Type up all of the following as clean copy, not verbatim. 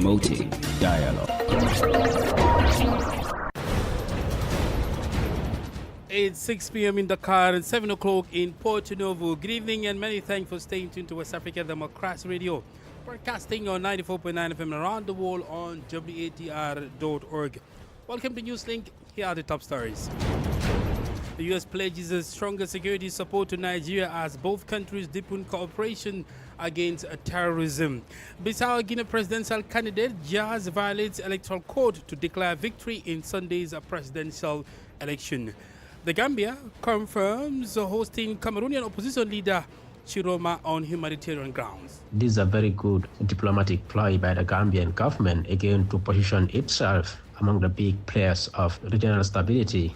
promoting dialogue. It's 6 p.m. in Dakar and 7 o'clock in Porto Novo. Good evening and many thanks for staying tuned to West Africa Democracy Radio, broadcasting on 94.9 FM around the world on WATR.org. Welcome to Newslink. Here are the top stories. The U.S. pledges a stronger security support to Nigeria as both countries deepen cooperation against terrorism. Bissau-Guinea presidential candidate Jazz violates electoral code to declare victory in Sunday's presidential election. The Gambia confirms hosting Cameroonian opposition leader Chiroma on humanitarian grounds. This is a very good diplomatic ploy by the Gambian government, again, to position itself among the big players of regional stability.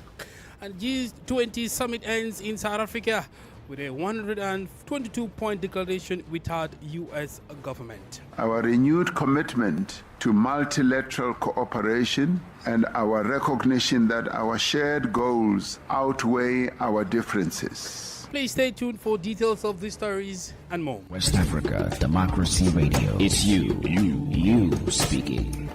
And G20 summit ends in South Africa with a 122-point declaration without U.S. government. Our renewed commitment to multilateral cooperation and our recognition that our shared goals outweigh our differences. Please stay tuned for details of these stories and more. West Africa Democracy Radio. It's you speaking.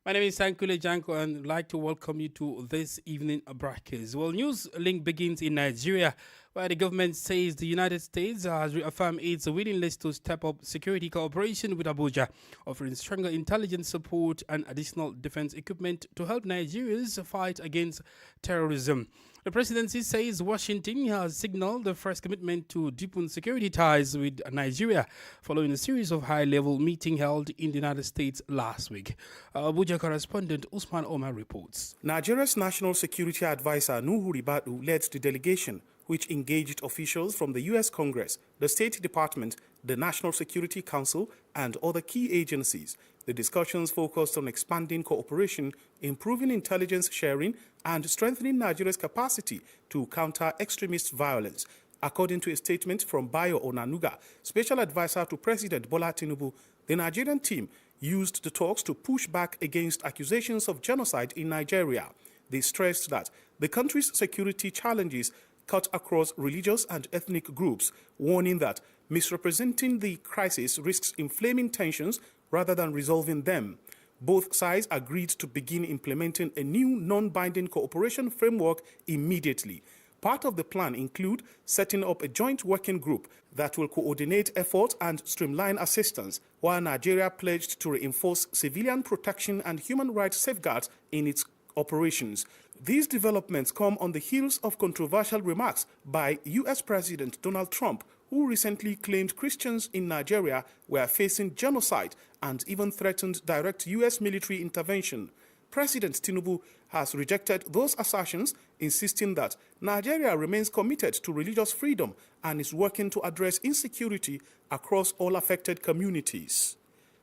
My name is Sankule Janko and I'd like to welcome you to this evening broadcast. Well, Newslink begins in Nigeria, where the government says the United States has reaffirmed its willingness to step up security cooperation with Abuja, offering stronger intelligence support and additional defense equipment to help Nigerians fight against terrorism. The presidency says Washington has signaled the first commitment to deepen security ties with Nigeria following a series of high-level meetings held in the United States last week. Abuja correspondent Usman Omar reports. Nigeria's National Security Advisor Nuhu Ribadu led the delegation, which engaged officials from the U.S. Congress, the State Department, the National Security Council, and other key agencies. The discussions focused on expanding cooperation, improving intelligence sharing, and strengthening Nigeria's capacity to counter extremist violence. According to a statement from Bayo Onanuga, Special Advisor to President Bola Tinubu, the Nigerian team used the talks to push back against accusations of genocide in Nigeria. They stressed that the country's security challenges cut across religious and ethnic groups, warning that misrepresenting the crisis risks inflaming tensions rather than resolving them. Both sides agreed to begin implementing a new non-binding cooperation framework immediately. Part of the plan include setting up a joint working group that will coordinate efforts and streamline assistance, while Nigeria pledged to reinforce civilian protection and human rights safeguards in its operations. These developments come on the heels of controversial remarks by U.S. President Donald Trump, who recently claimed Christians in Nigeria were facing genocide and even threatened direct U.S. military intervention. President Tinubu has rejected those assertions, insisting that Nigeria remains committed to religious freedom and is working to address insecurity across all affected communities.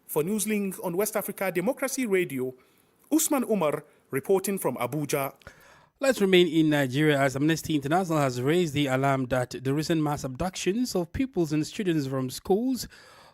For Newslink on West Africa Democracy Radio, Usman Umar reporting from Abuja. Let's remain in Nigeria as Amnesty International has raised the alarm that the recent mass abductions of pupils and students from schools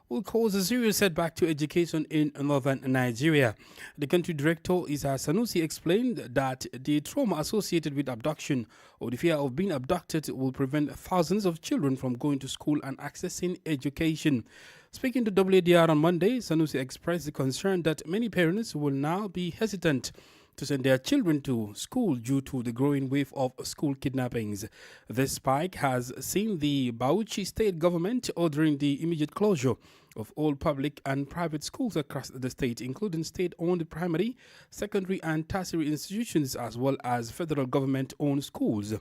will cause a serious setback to education in northern Nigeria. The country director, Isa Sanusi, explained that the trauma associated with abduction or the fear of being abducted will prevent thousands of children from going to school and accessing education. Speaking to WDR on Monday, Sanusi expressed the concern that many parents will now be hesitant to send their children to school due to the growing wave of school kidnappings. This spike has seen the Bauchi state government ordering the immediate closure of all public and private schools across the state, including state-owned primary, secondary and tertiary institutions, as well as federal government-owned schools.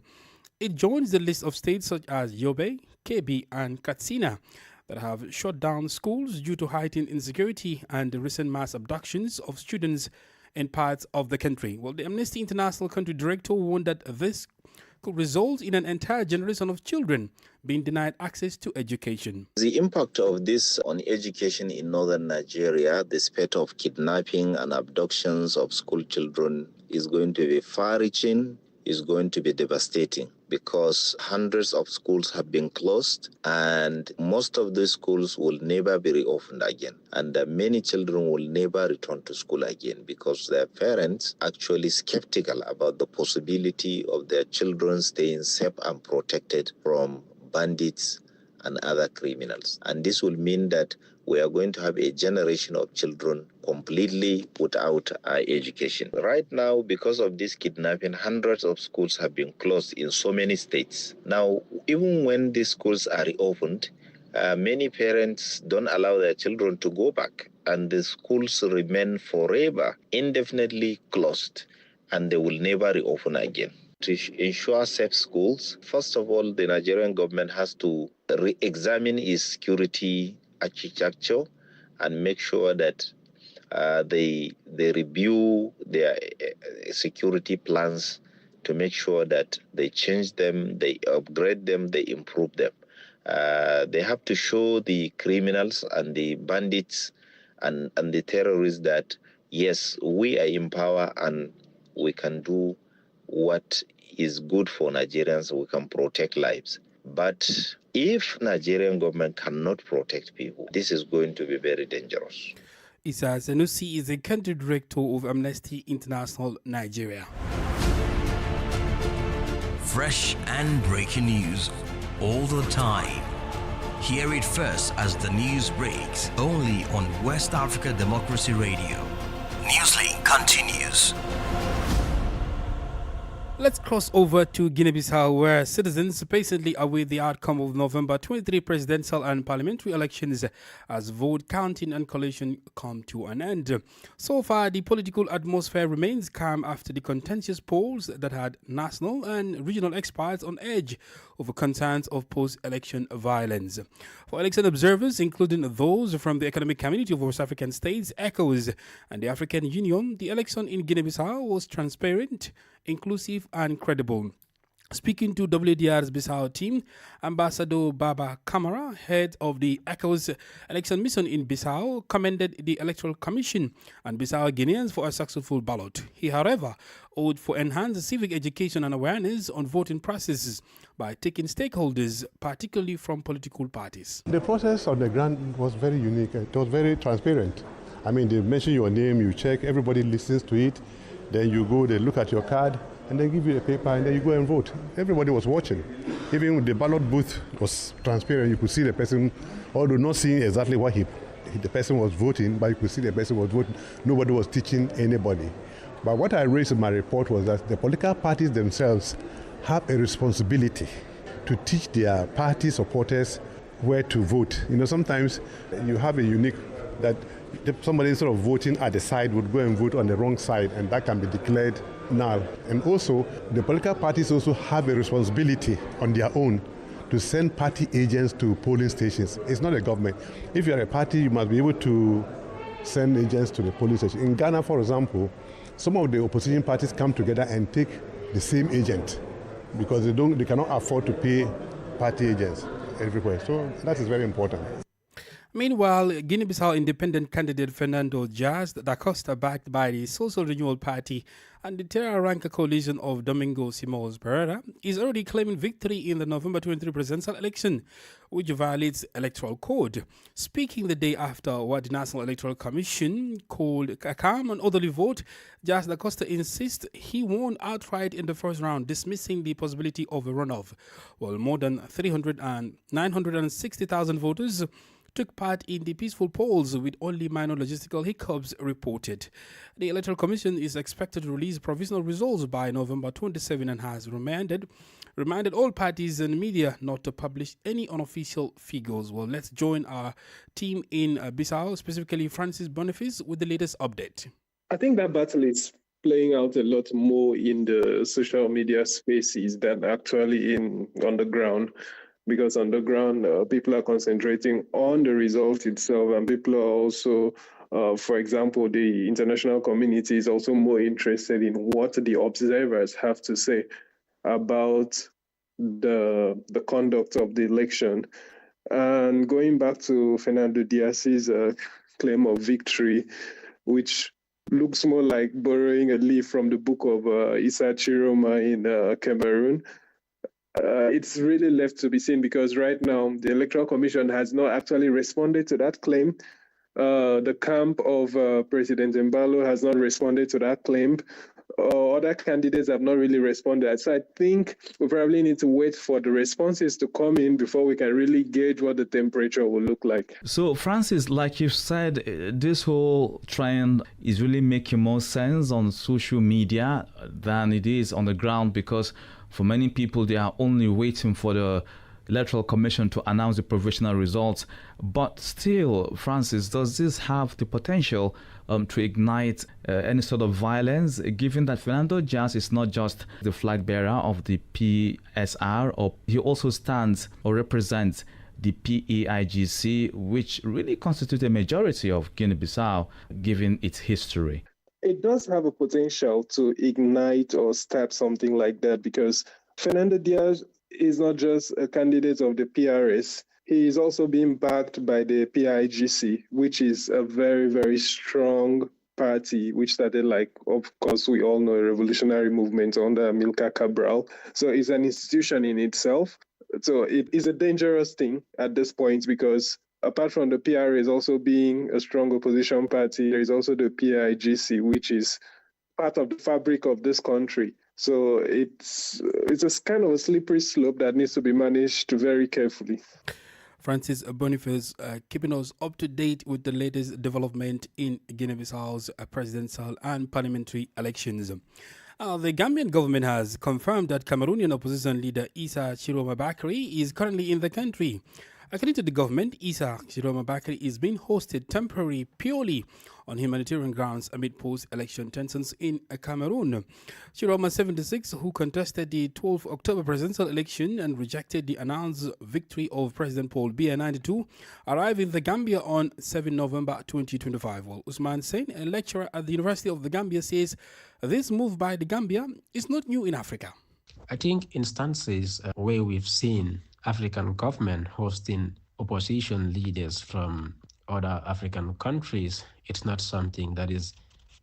It joins the list of states such as Yobe, Kebbi and Katsina that have shut down schools due to heightened insecurity and the recent mass abductions of students in parts of the country. Well, the Amnesty International country director warned that this could result in an entire generation of children being denied access to education. The impact of this on education in northern Nigeria, the spate of kidnapping and abductions of school children, is going to be far-reaching, is going to be devastating, because hundreds of schools have been closed and most of these schools will never be reopened again. And many children will never return to school again because their parents actually skeptical about the possibility of their children staying safe and protected from bandits and other criminals. And this will mean that we are going to have a generation of children completely without education. Right now, because of this kidnapping, hundreds of schools have been closed in so many states. Now, even when these schools are reopened, many parents don't allow their children to go back, and the schools remain forever, indefinitely closed, and they will never reopen again. To ensure safe schools, first of all, the Nigerian government has to re-examine its security architecture and make sure that they review their security plans to make sure that they change them, they upgrade them, they improve them. They have to show the criminals and the bandits and the terrorists that, yes, we are in power and we can do what is good for Nigerians. We can protect lives. But if Nigerian government cannot protect people, this is going to be very dangerous. Issa Sanusi is the country director of Amnesty International Nigeria. Fresh and breaking news all the time. Hear it first as the news breaks, only on West Africa Democracy Radio. Newslink continues. Let's cross over to Guinea-Bissau, where citizens patiently await the outcome of November 23 presidential and parliamentary elections as vote counting and collation come to an end. So far, the political atmosphere remains calm after the contentious polls that had national and regional experts on edge over concerns of post-election violence. For election observers, including those from the Economic Community of West African States, ECOWAS, and the African Union, the election in Guinea-Bissau was transparent, inclusive and credible. Speaking to WDR's Bissau team, Ambassador Baba Kamara, head of the ECOWAS election mission in Bissau, commended the Electoral Commission and Bissau Guineans for a successful ballot. He, however, urged for enhanced civic education and awareness on voting processes by taking stakeholders, particularly from political parties. The process on the ground was very unique. It was very transparent. I mean, they mention your name, you check, everybody listens to it. Then you go, they look at your card, and they give you a paper, and then you go and vote. Everybody was watching. Even the ballot booth was transparent. You could see the person, although not seeing exactly what the person was voting, but you could see the person was voting. Nobody was teaching anybody. But what I raised in my report was that the political parties themselves have a responsibility to teach their party supporters where to vote. You know, sometimes you have a unique that somebody instead of voting at the side would go and vote on the wrong side, and that can be declared null. And also, the political parties also have a responsibility on their own to send party agents to polling stations. It's not a government. If you're a party, you must be able to send agents to the polling station. In Ghana, for example, some of the opposition parties come together and take the same agent because they cannot afford to pay party agents everywhere. So that is very important. Meanwhile, Guinea-Bissau independent candidate Fernando Diaz da Costa, backed by the Social Renewal Party and the Terra Ranca coalition of Domingo Simões Pereira, is already claiming victory in the November 23 presidential election, which violates electoral code. Speaking the day after what the National Electoral Commission called a calm and orderly vote, Diaz da Costa insists he won outright in the first round, dismissing the possibility of a runoff, while more than 960,000 voters took part in the peaceful polls with only minor logistical hiccups reported. The Electoral Commission is expected to release provisional results by November 27 and has reminded all parties and media not to publish any unofficial figures. Well, let's join our team in Bissau, specifically Francis Boniface, with the latest update. I think that battle is playing out a lot more in the social media spaces than actually on the ground. Because on the ground, people are concentrating on the result itself, and people are also, for example, the international community is also more interested in what the observers have to say about the conduct of the election. And going back to Fernando Diaz's claim of victory, which looks more like borrowing a leaf from the book of Issa Chiroma in Cameroon, it's really left to be seen, because right now the Electoral Commission has not actually responded to that claim. The camp of President Embalo has not responded to that claim. other candidates have not really responded. So I think we probably need to wait for the responses to come in before we can really gauge what the temperature will look like. So, Francis, like you said, this whole trend is really making more sense on social media than it is on the ground, because for many people, they are only waiting for the Electoral Commission to announce the provisional results. But still, Francis, does this have the potential to ignite any sort of violence, given that Fernando Diaz is not just the flag bearer of the PSR, or he also stands or represents the PAIGC, which really constitutes a majority of Guinea-Bissau, given its history? It does have a potential to ignite or start something like that, because Fernando Diaz is not just a candidate of the PRS. He is also being backed by the PAIGC, which is a very, very strong party, which started, like, of course, we all know, a revolutionary movement under Amilcar Cabral. So it's an institution in itself. So it is a dangerous thing at this point, because apart from the PRS also being a strong opposition party, there is also the PAIGC, which is part of the fabric of this country. So it's a kind of a slippery slope that needs to be managed very carefully. Francis Boniface, keeping us up to date with the latest development in Guinea-Bissau's presidential and parliamentary elections. The Gambian government has confirmed that Cameroonian opposition leader Issa Chiroma Bakary is currently in the country. According to the government, Issa Chiroma Bakary is being hosted temporarily purely on humanitarian grounds amid post-election tensions in Cameroon. Chiroma, 76, who contested the 12th October presidential election and rejected the announced victory of President Paul Biya, 92, arrived in the Gambia on 7 November 2025. Well, Usman Sen, a lecturer at the University of the Gambia, says this move by the Gambia is not new in Africa. I think instances where we've seen African government hosting opposition leaders from other African countries, it's not something that is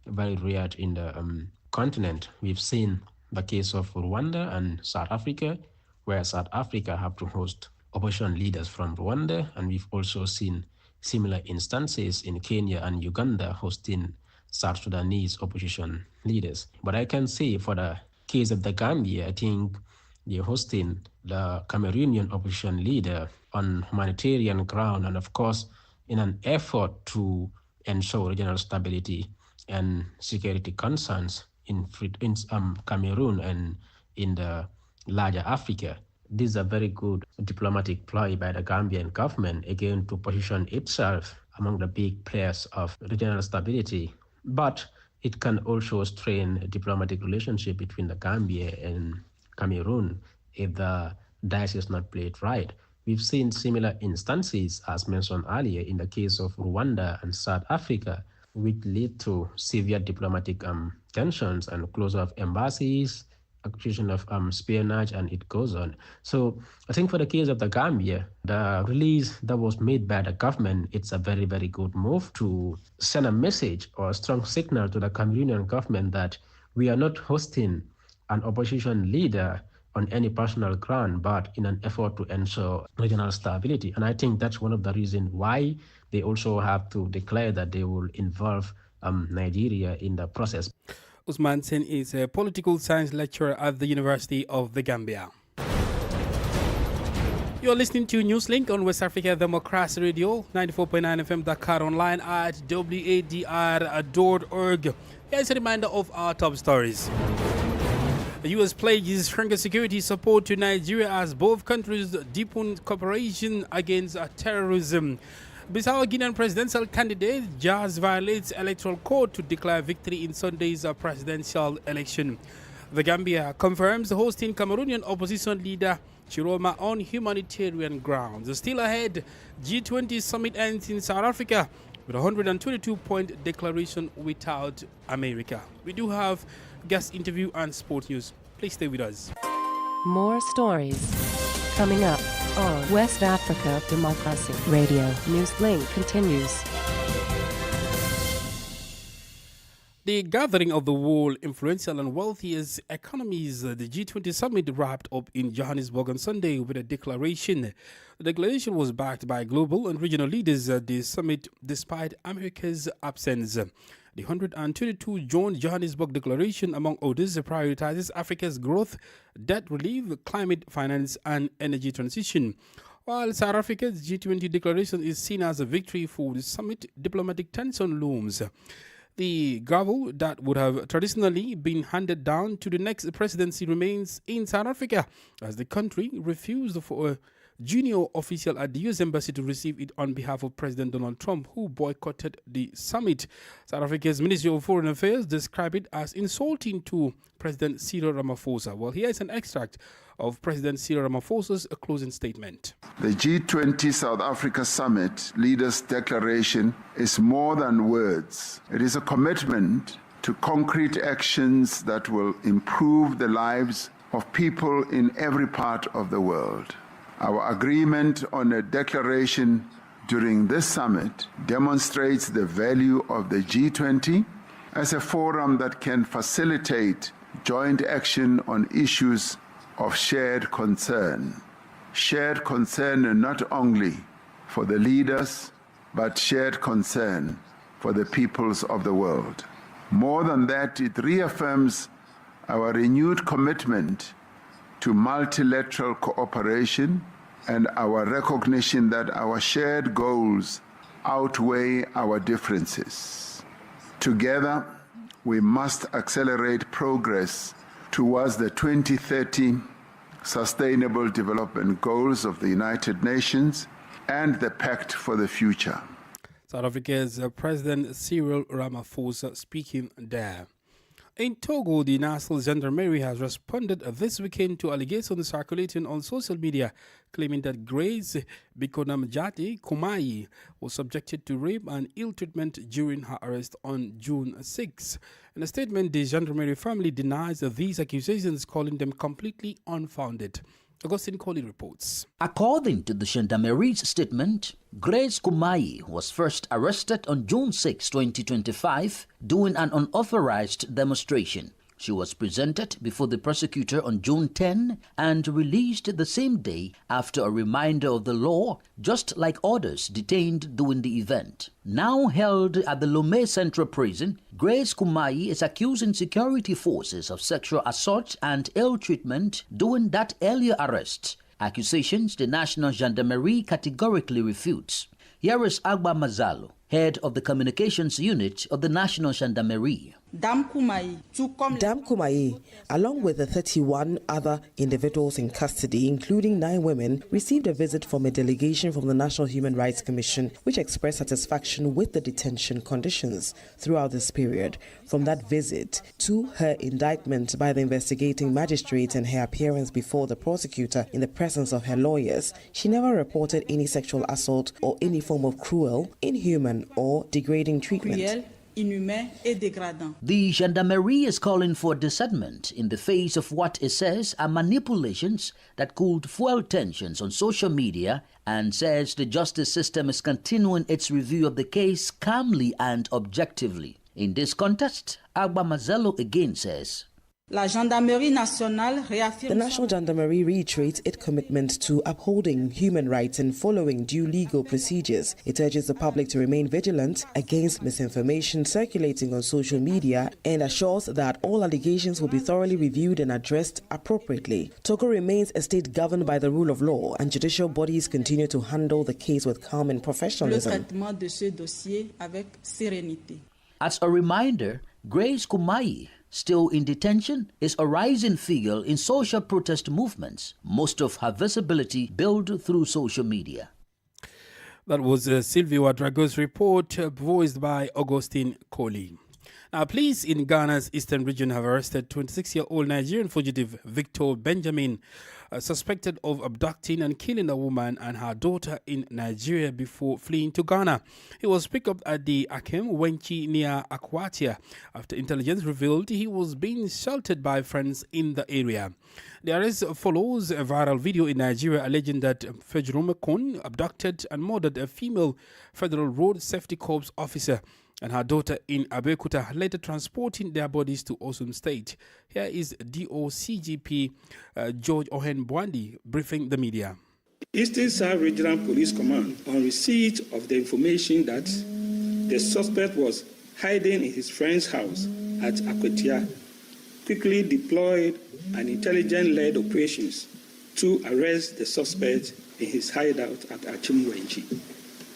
very rare in the continent. We've seen the case of Rwanda and South Africa, where South Africa have to host opposition leaders from Rwanda, and we've also seen similar instances in Kenya and Uganda hosting South Sudanese opposition leaders. But I can say for the case of the Gambia, I think they're hosting the Cameroonian opposition leader on humanitarian ground, and of course in an effort to ensure regional stability and security concerns in Cameroon and in the larger Africa. This is a very good diplomatic ploy by the Gambian government, again, to position itself among the big players of regional stability. But it can also strain a diplomatic relationship between the Gambia and Cameroon if the dice is not played right. We've seen similar instances, as mentioned earlier, in the case of Rwanda and South Africa, which lead to severe diplomatic tensions and closure of embassies, accusation of espionage, and it goes on. So I think for the case of the Gambia, the release that was made by the government, it's a very, very good move to send a message or a strong signal to the Cameroonian government that we are not hosting an opposition leader on any personal ground, but in an effort to ensure regional stability. And I think that's one of the reasons why they also have to declare that they will involve Nigeria in the process. Usman Sen is a political science lecturer at the University of the Gambia. You're listening to Newslink on West Africa Democracy Radio, 94.9 FM Dakar, online at wadr.org. Here's a reminder of our top stories. The U.S. pledges stronger security support to Nigeria as both countries deepen cooperation against terrorism. Bissau Guinean presidential candidate Diaz violates electoral code to declare victory in Sunday's presidential election. The Gambia confirms hosting Cameroonian opposition leader Chiroma on humanitarian grounds. Still ahead, G20 summit ends in South Africa with a 122-point declaration without America. We do have guest interview and sport news. Please stay with us. More stories coming up on West Africa Democracy Radio. Newslink continues. The gathering of the world influential and wealthiest economies, the G20 summit, wrapped up in Johannesburg on Sunday with a declaration. The declaration was backed by global and regional leaders at the summit despite America's absence. The 122 Johannesburg Declaration, among others, prioritizes Africa's growth, debt relief, climate finance, and energy transition. While South Africa's G20 declaration is seen as a victory for the summit, diplomatic tension looms. The gavel that would have traditionally been handed down to the next presidency remains in South Africa, as the country refused for a junior official at the U.S. Embassy to receive it on behalf of President Donald Trump, who boycotted the summit. South Africa's Ministry of Foreign Affairs described it as insulting to President Cyril Ramaphosa. Well, here is an extract of President Cyril Ramaphosa's closing statement. The G20 South Africa Summit Leaders' Declaration is more than words. It is a commitment to concrete actions that will improve the lives of people in every part of the world. Our agreement on a declaration during this summit demonstrates the value of the G20 as a forum that can facilitate joint action on issues of shared concern. Shared concern not only for the leaders, but shared concern for the peoples of the world. More than that, it reaffirms our renewed commitment to multilateral cooperation and our recognition that our shared goals outweigh our differences. Together, we must accelerate progress towards the 2030 Sustainable Development Goals of the United Nations and the Pact for the Future. South Africa's President Cyril Ramaphosa speaking there. In Togo, the National Gendarmerie has responded this weekend to allegations circulating on social media claiming that Grace Bikonamjati Kumai was subjected to rape and ill treatment during her arrest on June 6. In a statement, the Gendarmerie family denies these accusations, calling them completely unfounded. Augustine Coley reports. According to the Gendarmerie's statement, Grace Kumai was first arrested on June 6, 2025, during an unauthorized demonstration. She was presented before the prosecutor on June 10 and released the same day after a reminder of the law, just like others detained during the event. Now held at the Lomé Central Prison, Grace Kumai is accusing security forces of sexual assault and ill treatment during that earlier arrest, accusations the National Gendarmerie categorically refutes. Here is Agba Mazalo, head of the communications unit of the National Gendarmerie. Dame Kumai, along with the 31 other individuals in custody, including 9 women, received a visit from a delegation from the National Human Rights Commission, which expressed satisfaction with the detention conditions throughout this period. From that visit to her indictment by the investigating magistrate and her appearance before the prosecutor in the presence of her lawyers, she never reported any sexual assault or any form of cruel, inhuman, or degrading treatment. The Gendarmerie is calling for discernment in the face of what it says are manipulations that could fuel tensions on social media, and says the justice system is continuing its review of the case calmly and objectively. In this context, Agba Mazzello again says, The National Gendarmerie reiterates its commitment to upholding human rights and following due legal procedures. It urges the public to remain vigilant against misinformation circulating on social media and assures that all allegations will be thoroughly reviewed and addressed appropriately. Togo remains a state governed by the rule of law, and judicial bodies continue to handle the case with calm and professionalism. As a reminder, Grace Kumai, still in detention, is a rising figure in social protest movements, most of her visibility built through social media. That was Sylvia Wadrago's report, voiced by Augustine Coley. Now, police in Ghana's eastern region have arrested 26-year-old Nigerian fugitive Victor Benjamin, suspected of abducting and killing a woman and her daughter in Nigeria before fleeing to Ghana. He was picked up at the Akem Wenchi near Akwatia after intelligence revealed he was being sheltered by friends in the area. The arrest follows a viral video in Nigeria alleging that Fejrume Kun abducted and murdered a female Federal Road Safety Corps officer and her daughter in Abeokuta, later transporting their bodies to Osun State. Here is DOCGP George Ohen Bwandi briefing the media. Eastern South Regional Police Command, on receipt of the information that the suspect was hiding in his friend's house at Akwetia, quickly deployed an intelligence-led operations to arrest the suspect in his hideout at Achimwenchi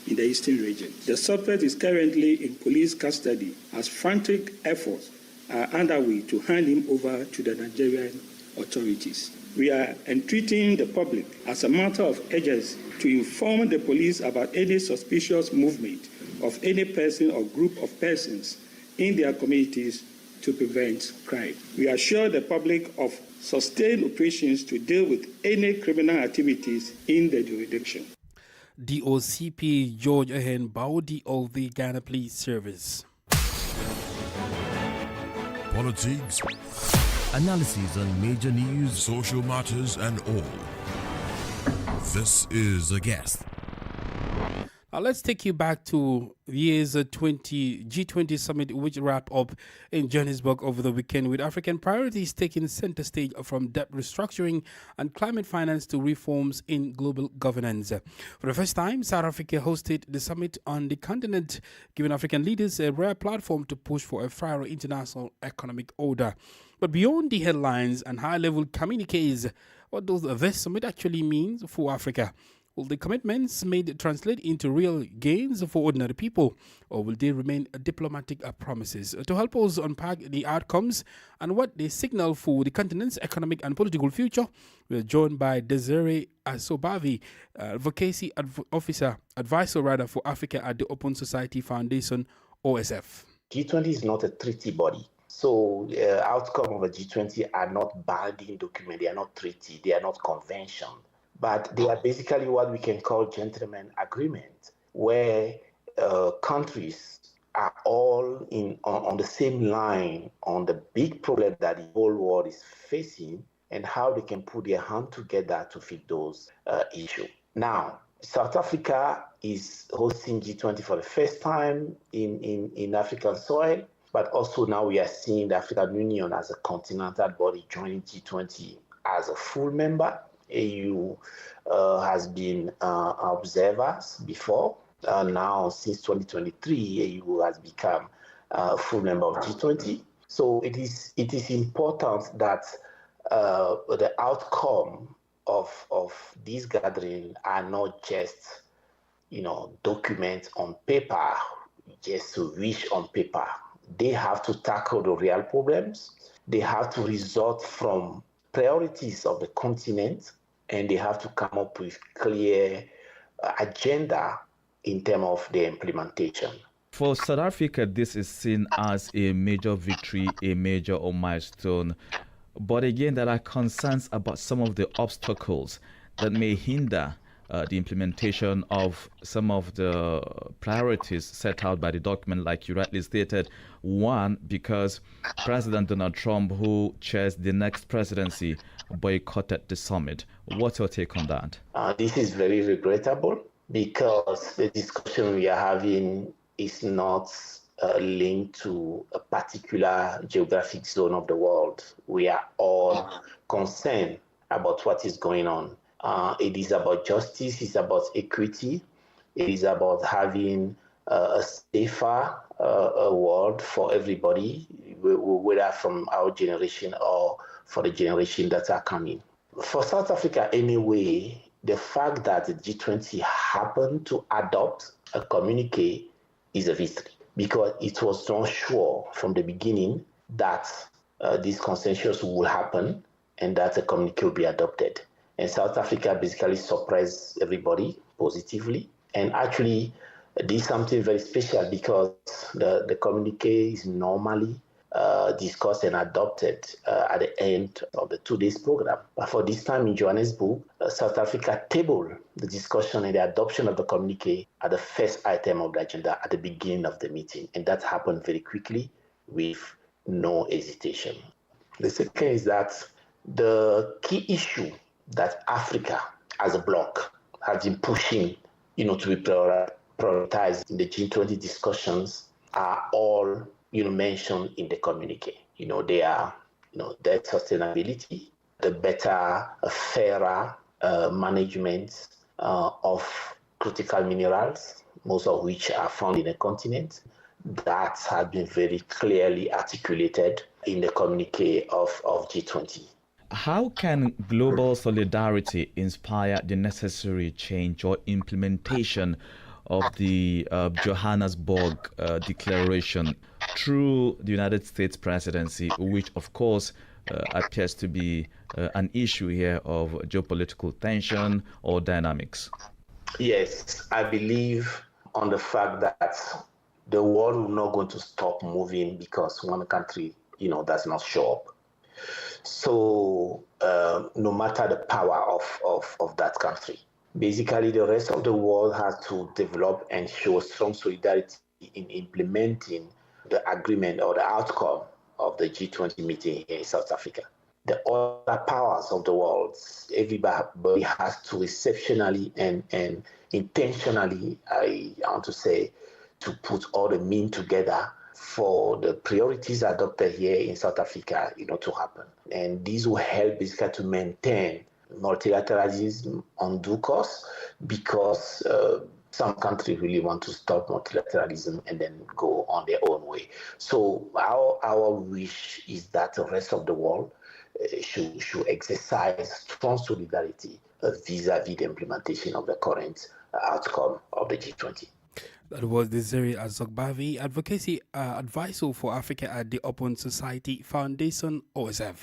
in the eastern region. The suspect is currently in police custody as frantic efforts are underway to hand him over to the Nigerian authorities. We are entreating the public as a matter of urgency to inform the police about any suspicious movement of any person or group of persons in their communities to prevent crime. We assure the public of sustained operations to deal with any criminal activities in the jurisdiction. DOCP George Ehen Baudi of the Ghana Police Service. Politics, analysis on major news, social matters, and all. This is A Guest. Let's take you back to the year's G20 summit, which wrapped up in Johannesburg over the weekend, with African priorities taking center stage from debt restructuring and climate finance to reforms in global governance. For the first time, South Africa hosted the summit on the continent, giving African leaders a rare platform to push for a fairer international economic order. But beyond the headlines and high-level communiques, what does this summit actually mean for Africa? Will the commitments made translate into real gains for ordinary people, or will they remain diplomatic promises? To help us unpack the outcomes and what they signal for the continent's economic and political future, we are joined by Desiree Asobavi, Advocacy Advisor for Africa at the Open Society Foundation, OSF. G20 is not a treaty body. So the outcome of a G20 are not binding documents, they are not treaty, they are not convention. But they are basically what we can call gentleman agreement, where countries are all on the same line on the big problem that the whole world is facing and how they can put their hand together to fit those issues. Now, South Africa is hosting G20 for the first time in African soil, but also now we are seeing the African Union as a continental body joining G20 as a full member. AU has been observers before. Now, since 2023, AU has become a full member of G20. So it is important that the outcome of these gatherings are not just, documents on paper, just to wish on paper. They have to tackle the real problems. They have to result from priorities of the continent, and they have to come up with clear agenda in terms of the implementation. For South Africa, this is seen as a major victory, a major milestone. But again, there are concerns about some of the obstacles that may hinder the implementation of some of the priorities set out by the document, like you rightly stated. One, because President Donald Trump, who chairs the next presidency, boycotted the summit. What's your take on that? This is very regrettable because the discussion we are having is not linked to a particular geographic zone of the world. We are all concerned about what is going on. It is about justice, it's about equity, it is about having a safer world for everybody, whether from our generation or for the generation that are coming. For South Africa anyway, the fact that the G20 happened to adopt a communique is a victory, because it was not sure from the beginning that this consensus will happen and that a communique will be adopted. And South Africa basically surprised everybody positively and actually did something very special, because the communique is normally discussed and adopted at the end of the 2 days program. But for this time in Johannesburg, South Africa tabled the discussion and the adoption of the communique at the first item of the agenda at the beginning of the meeting. And that happened very quickly with no hesitation. The second is that the key issue that Africa as a bloc has been pushing, to be prioritized in the G20 discussions are all, mentioned in the communique. They are, debt sustainability, the better, fairer management of critical minerals, most of which are found in the continent, That has been very clearly articulated in the communique of G20. How can global solidarity inspire the necessary change or implementation of the Johannesburg Declaration through the United States presidency, which of course appears to be an issue here of geopolitical tension or dynamics? Yes, I believe on the fact that the world will not going to stop moving because one country, does not show up. So no matter the power of that country, basically the rest of the world has to develop and show strong solidarity in implementing the agreement or the outcome of the G20 meeting here in South Africa. The other powers of the world, everybody has to exceptionally and intentionally, I want to say, to put all the means together for the priorities adopted here in South Africa, to happen. And these will help basically to maintain multilateralism on due course, because some countries really want to stop multilateralism and then go on their own way. So our wish is that the rest of the world should exercise strong solidarity vis-a-vis the implementation of the current outcome of the G20. That was Desiree Azogbavi, advocacy advisor for Africa at the Open Society Foundation, OSIWA.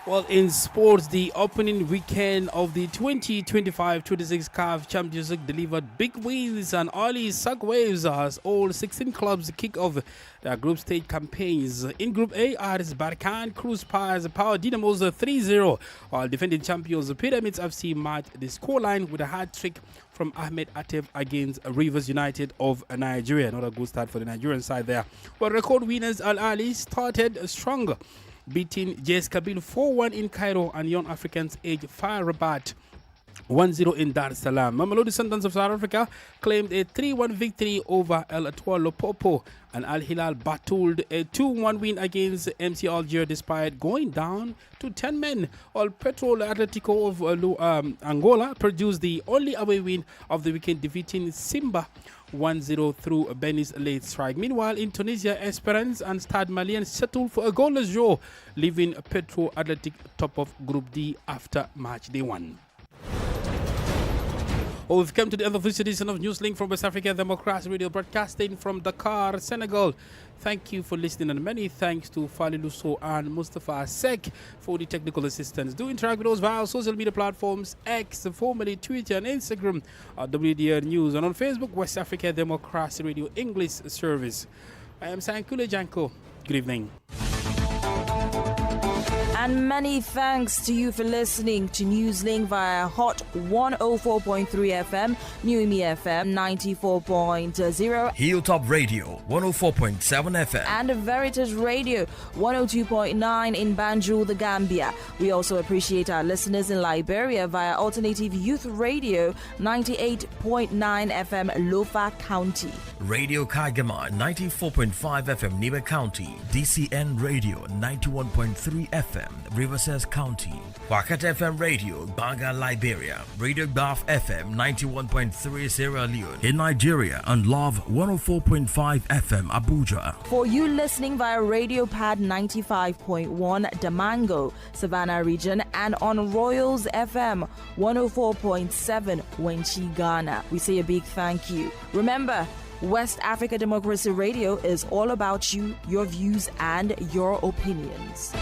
Well, in sports, the opening weekend of the 2025-26 CAF Champions League delivered big wins and early shockwaves as all 16 clubs kick off their group stage campaigns. In Group A, RS Barkan Cruz Paz Power Dynamos 3-0, while defending champions Pyramids FC matched the scoreline with a hat-trick from Ahmed Atef against Rivers United of Nigeria. Not a good start for the Nigerian side there. But record winners Al Ali started strong, beating JS Kabylie 4-1 in Cairo and Young Africans Age Fire Rabat 1-0 in Dar es Salaam. Mamelodi Sundowns of South Africa claimed a 3-1 victory over El Etoile Lopopo, and Al Hilal battled a 2-1 win against MC Alger despite going down to 10 men. While Petrol Atletico of Angola produced the only away win of the weekend, defeating Simba 1-0 through Benny's late strike. Meanwhile, in Tunisia, Esperance and Stade Malien settled for a goalless draw, leaving Petro Athletic top of Group D after match day 1. Well, we've come to the end of this edition of Newslink from West Africa Democracy Radio, broadcasting from Dakar, Senegal. Thank you for listening, and many thanks to Fali Lusso and Mustafa Sek for the technical assistance. Do interact with us via our social media platforms, X, formerly Twitter and Instagram, WDR News, and on Facebook, West Africa Democracy Radio English Service. I am Sankule Janko. Good evening. And many thanks to you for listening to Newslink via Hot 104.3 FM, Newmi FM 94.0, Hilltop Radio 104.7 FM, and Veritas Radio 102.9 in Banjul, the Gambia. We also appreciate our listeners in Liberia via Alternative Youth Radio 98.9 FM, Lofa County, Radio Kagama 94.5 FM, Nibe County, DCN Radio 91.3 FM, Riverside County, Wakat FM Radio, Banga, Liberia, Radio Baf FM 91.3 Sierra Leone in Nigeria, and Love 104.5 FM Abuja. For you listening via Radio Pad 95.1 Damango, Savannah region, and on Royals FM 104.7 Wenchi, Ghana, we say a big thank you. Remember, West Africa Democracy Radio is all about you, your views, and your opinions.